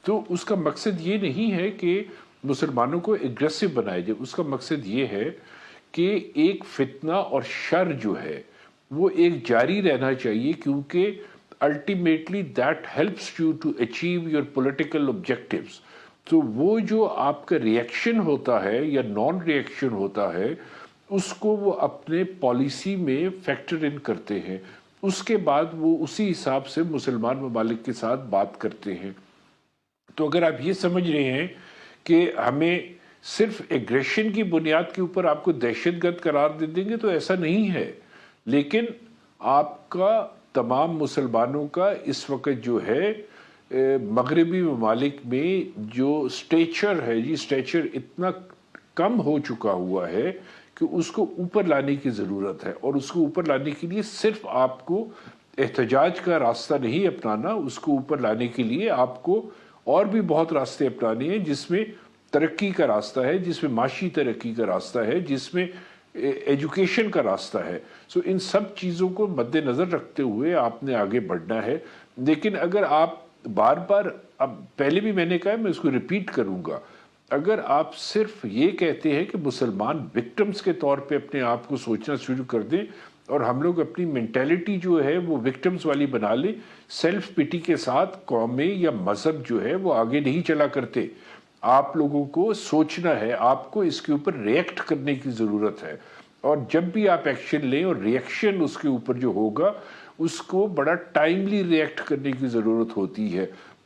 تو اس کا مقصد یہ نہیں ہے کہ مسلمانوں کو اگریسو بنائے جائے، اس کا مقصد یہ ہے کہ ایک فتنہ اور شر جو ہے وہ ایک جاری رہنا چاہیے، کیونکہ ultimately that helps you to achieve your political objectives. تو وہ جو آپ کا ریئیکشن ہوتا ہے یا نان ریئیکشن ہوتا ہے، اس کو وہ اپنے پالیسی میں فیکٹر ان کرتے ہیں، اس کے بعد وہ اسی حساب سے مسلمان ممالک کے ساتھ بات کرتے ہیں۔ تو اگر آپ یہ سمجھ رہے ہیں کہ ہمیں صرف ایگریشن کی بنیاد کے اوپر آپ کو دہشت گرد قرار دے دیں گے، تو ایسا نہیں ہے، لیکن آپ کا تمام مسلمانوں کا اس وقت جو ہے مغربی ممالک میں جو سٹیچر ہے، سٹیچر اتنا کم ہو چکا ہوا ہے کہ اس کو اوپر لانے کی ضرورت ہے، اور اس کو اوپر لانے کے لیے صرف آپ کو احتجاج کا راستہ نہیں اپنانا، اس کو اوپر لانے کے لیے آپ کو اور بھی بہت راستے اپنانے ہیں، جس میں ترقی کا راستہ ہے، جس میں معاشی ترقی کا راستہ ہے، جس میں ایجوکیشن کا راستہ ہے۔ سو ان سب چیزوں کو مد نظر رکھتے ہوئے آپ نے آگے بڑھنا ہے۔ لیکن اگر آپ بار بار، اب پہلے بھی میں نے کہا، میں اس کو ریپیٹ کروں گا، اگر آپ صرف یہ کہتے ہیں کہ مسلمان وکٹمز کے طور پہ اپنے آپ کو سوچنا شروع کر دیں، اور ہم لوگ اپنی مینٹیلٹی جو ہے وہ وکٹمز والی بنا لیں، سیلف پٹی کے ساتھ قومیں یا مذہب جو ہے وہ آگے نہیں چلا کرتے۔ آپ لوگوں کو سوچنا ہے، آپ کو اس کے اوپر ریئیکٹ کرنے کی ضرورت ہے، اور جب بھی آپ ایکشن لیں، اور ریئیکشن اس کے اوپر جو ہوگا اس کو بڑا ٹائملی ریئیکٹ کرنے کی ضرورت ہوتی ہے۔